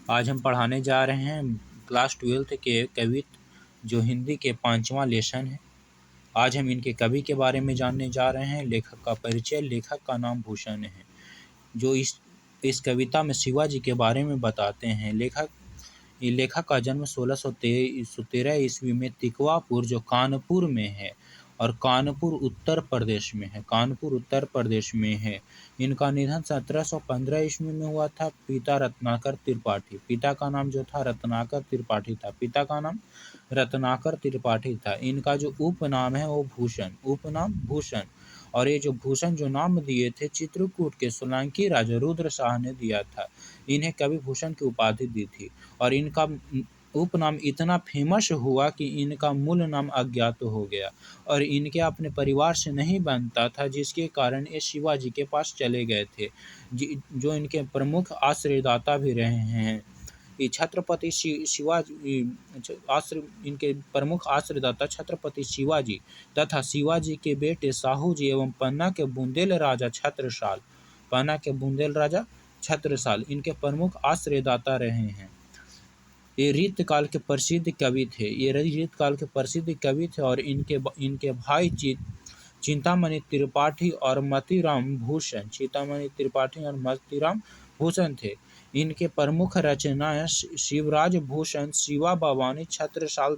आज हम पढ़ाने जा रहे हैं क्लास 12th के कवित्त जो हिंदी के 5वां लेसन है। आज हम इनके कवि के बारे में जानने जा रहे हैं। लेखक का परिचय। लेखक का नाम भूषण है, जो इस कविता में शिवाजी के बारे में बताते हैं। लेखक का जन्म 1613 ईस्वी में तिकवापुर जो कानपुर में है, और कानपुर उत्तर प्रदेश में है। इनका निधन 1715 ईस्वी में हुआ था। पिता रत्नाकर त्रिपाठी था। इनका जो उपनाम है वो भूषण। और ये जो भूषण जो नाम दिए थे चित्रकूट के सोलंकी राजा रुद्र शाह ने दिया था। इन्हें कवि भूषण की उपाधि दी थी, और इनका उपनाम इतना फेमस हुआ कि इनका मूल नाम अज्ञात हो गया, और इनके अपने परिवार से नहीं बनता था, जिसके कारण ये शिवाजी के पास चले गए थे, जो इनके प्रमुख आश्रयदाता भी रहे हैं। छत्रपति शिवाजी इनके प्रमुख आश्रयदाता छत्रपति शिवाजी तथा शिवाजी के बेटे साहू जी एवं पन्ना के बुंदेल राजा छत्रसाल इनके प्रमुख आश्रयदाता रहे हैं। ये रीतकाल के प्रसिद्ध कवि थे, और इनके भाई चिंतामणि त्रिपाठी और मतीराम भूषण थे। इनके प्रमुख रचनाएं शिवराज भूषण, शिवा भवानी, छत्रसाल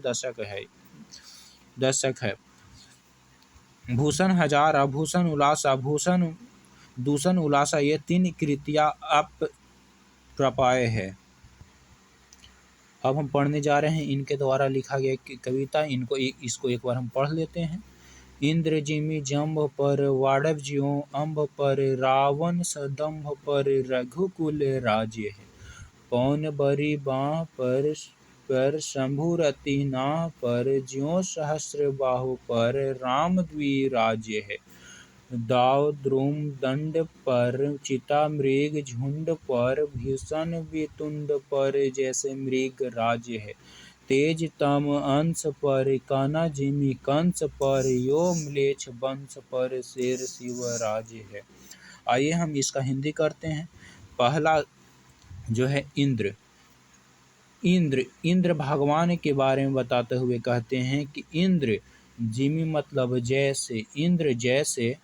दशक है। भूषण हजारा, दूषण उलासा ये 3 कृतियां अप्राप्य है। अब हम पढ़ने जा रहे हैं इनके द्वारा लिखा गया कविता। इसको एक बार हम पढ़ लेते हैं। इंद्र जिमि जम्भ पर, वाड़व ज्यों अम्भ पर, रावण सदम्भ पर, रघुकुल राज्य है। पौन बरी बाँ पर, शंभु रति नाह पर, ज्यों सहस्र बाहु पर, राम द्विराज्य है। दाव द्रुम दंड पर, चिता मृग झुंड पर, भीषण वितुंड पर, जैसे मृग राज्य है। तेज तम अंश पर, काना जिमि कंस पर, यो म्लेच्छ वंश पर, शेर शिव राज्य है। आइए हम इसका हिंदी करते हैं। पहला जो है इंद्र भगवान के बारे में बताते हुए कहते हैं कि इंद्र जिमि मतलब जैसे, इंद्र जैसे,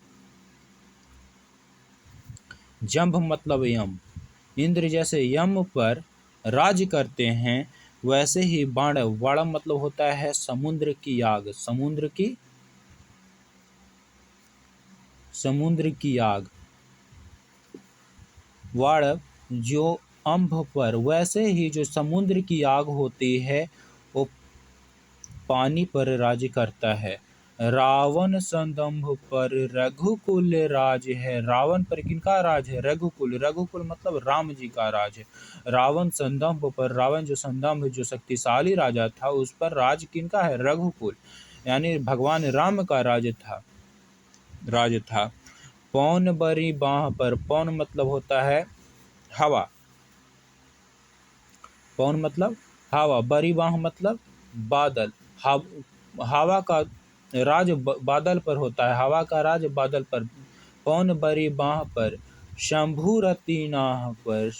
जंभ मतलब यम, इंद्र जैसे यम पर राज करते हैं, वैसे ही वाड़ मतलब होता है समुद्र की आग, समुद्र की आग। वाड़ जो अम्भ पर, वैसे ही जो समुद्र की आग होती है वो पानी पर राज करता है। रावण संदंभ पर, रघुकुल राज है। रावण पर किनका राज है? रघुकुल मतलब राम जी का राज है। रावण संदंभ पर, रावण जो संदंभ जो शक्तिशाली राजा था, उस पर राज किनका है? रघुकुल, यानी भगवान राम का राज था। पौन बरी बाह पर, पौन मतलब होता है हवा, पौन मतलब हवा, बरी बाह मतलब बादल। हवा का राज बादल पर होता है, हवा का राज बादल पर। पौन बरी बाह पर, शंभु रति नाह पर,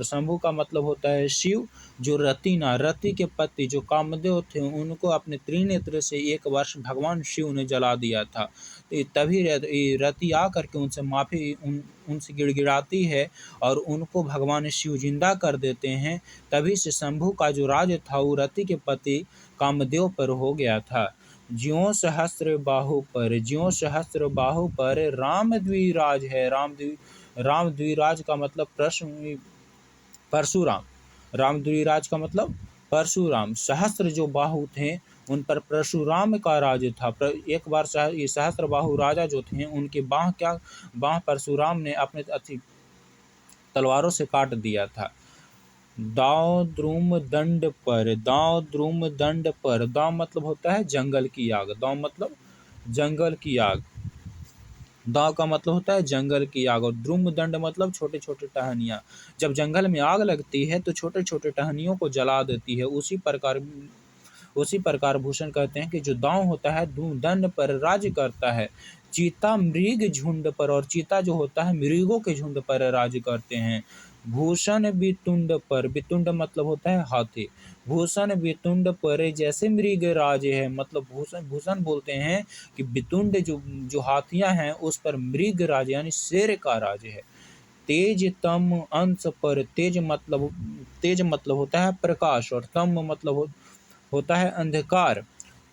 शंभु का मतलब होता है शिव। जो रति के पति जो कामदेव थे, उनको अपने त्रिनेत्र से एक वर्ष भगवान शिव ने जला दिया था। तभी रति आकर के उनसे गिड़गिड़ाती है, और उनको भगवान शिव जिंदा कर देते हैं। तभी से शंभु का जो राज था वो रति के पति कामदेव पर हो गया था। ज्यों सहस्र बाहु पर, राम द्विराज है। राम द्विराज का मतलब परशुराम। राम द्विराज का मतलब परशुराम। सहस्र जो बाहु थे उन पर परशुराम का राज था। एक बार ये सहस्र बाहु राजा जो थे, उनके बाह परशुराम ने अपने तलवारों से काट दिया था। दाव द्रुम दंड पर, दाव मतलब होता है जंगल की आग। दाव का मतलब होता है जंगल की आग, और द्रुम दंड मतलब छोटे छोटे टहनियाँ। जब जंगल में आग लगती है तो छोटे छोटे टहनियों को जला देती है। उसी प्रकार भूषण कहते हैं कि जो दाव होता है दंड पर राज करता है। चीता मृग झुंड पर, और चीता जो होता है मृगों के झुंड पर राज करते हैं। भूषण वितुंड पर, वितुंड मतलब होता है हाथी, भूषण वितुंड पर जैसे मृग राज है, मतलब भूषण, भूषण बोलते हैं कि वितुंड जो जो हाथियां हैं उस पर मृग राज यानी शेर का राज है। तेज तम अंश पर, तेज मतलब होता है प्रकाश, और तम मतलब होता है अंधकार।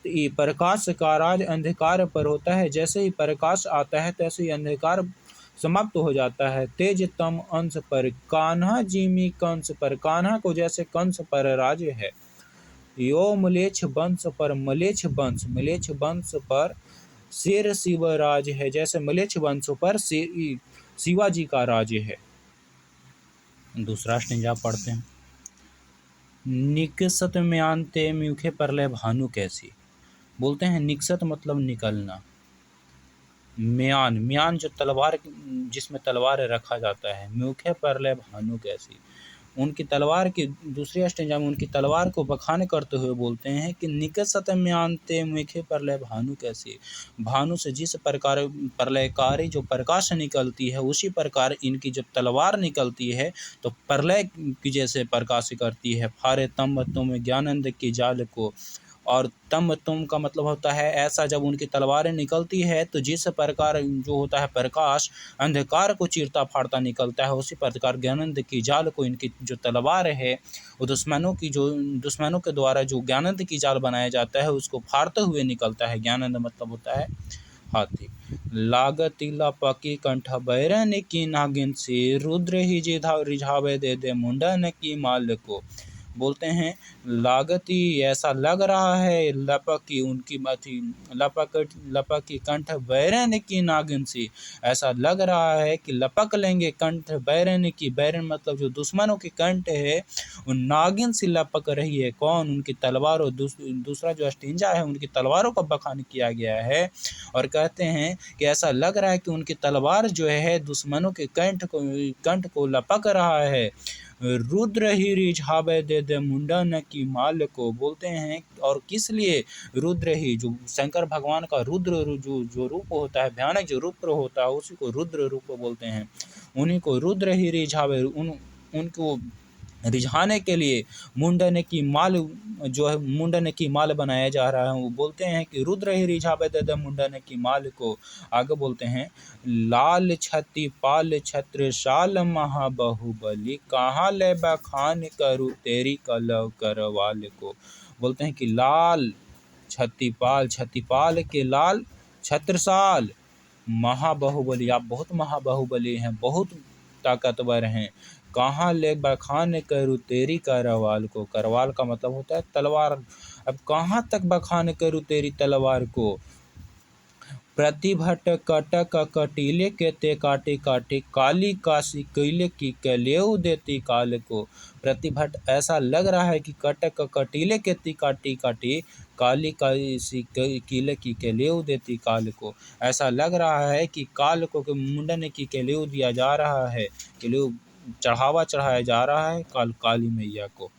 तो ये प्रकाश का राज अंधकार पर होता है, जैसे ही प्रकाश आता है तैसे ही अंधकार समाप्त हो जाता है। तेज तम अंश पर कान्हा जिमी कंस पर, कान्हा को जैसे कंस पर राज है। यो मलेच्छ वंश पर, मलेच्छ वंश पर शेर शिवराज है, जैसे मलेच्छ वंश पर शिवाजी का राज्य है। दूसरा स्टेंजा पढ़ते हैं। निकसत म्यांते म्यूखे परलय भानु कैसी, बोलते हैं निकसत मतलब निकलना, म्यान, म्यान जो तलवार, जिसमें तलवार रखा जाता है, म्यूखे परलय भानु कैसी, उनकी तलवार की, दूसरी स्टेंजा में उनकी तलवार को बखान करते हुए बोलते हैं कि निकसत म्यांते म्यूखे परलय भानु कैसी, भानु से जिस प्रकार प्रलयकारी जो प्रकाश निकलती है उसी प्रकार इनकी जब तलवार निकलती है तो प्रलय की जैसे प्रकाश करती है। फारे तम तुम ज्ञानंद की जाल को, और तम तुम का मतलब होता है ऐसा, जब उनकी तलवारें निकलती है तो जिस प्रकार जो होता है प्रकाश अंधकार को चीरता फाड़ता निकलता है, उसी प्रकार ज्ञानंद की जाल को इनकी जो तलवार है वो दुश्मनों के द्वारा जो ज्ञानंद की जाल बनाया जाता है उसको फाड़ते हुए निकलता है। ज्ञानंद मतलब होता है हाथी। लागति लपकी कंठ बैरन की नागिन से, रुद्र ही रिझावे दे दे मुंडन की माल को, बोलते हैं लागति ऐसा लग रहा है, लपकी उनकी लपकी कंठ बैरन की नागिन सी, ऐसा लग रहा है कि लपक लेंगे कंठ बैरन की, बैरन मतलब जो दुश्मनों की कंठ है उन नागिन सी लपक रही है। कौन? उनकी तलवारों, दूसरा जो अस्टिंजा है उनकी तलवारों का बखान किया गया है, और कहते हैं कि ऐसा लग रहा है कि उनकी तलवार जो है दुश्मनों के कंठ को लपक रहा है। रुद्र ही रिझावे दे दे मुंडन की माल को, बोलते हैं और किस लिए? रुद्र ही, जो शंकर भगवान का रुद्र जो रूप होता है, भयानक जो रूप होता है उसी को रुद्र रूप बोलते हैं। उन्हीं को रुद्र ही रिझावे, उनको रिझाने के लिए मुंडन की माल जो है, मुंडन की माल बनाया जा रहा है। वो बोलते हैं कि रुद्र ही रिझावे दे दे मुंडन की माल को। आगे बोलते हैं लाल छति पाल छत्रसाल महाबाहुबली, कहाँ ले बखान करूँ तेरी कलव करवाल को, बोलते हैं कि लाल छतिपाल के लाल, छत्रसाल, महाबाहुबली, आप बहुत महाबाहुबली हैं, बहुत ताकतवर हैं। कहाँ ले बखान करूँ तेरी करवाल को, करवाल का मतलब होता है तलवार। अब कहाँ तक बखान करूँ तेरी तलवार को। प्रतिभट कटक कटीले के ते काटे काटे, काली काशी कैले की कलेव देती काल को, प्रतिभट ऐसा लग रहा है कि कटक कटीले के ती काटी काटी, काली काशी कीले की कलेव देती काल को, ऐसा लग रहा है कि काल को मुंडन की कलेव दिया जा रहा है, कलेव चढ़ावा चढ़ाया जा रहा है काली मैया को।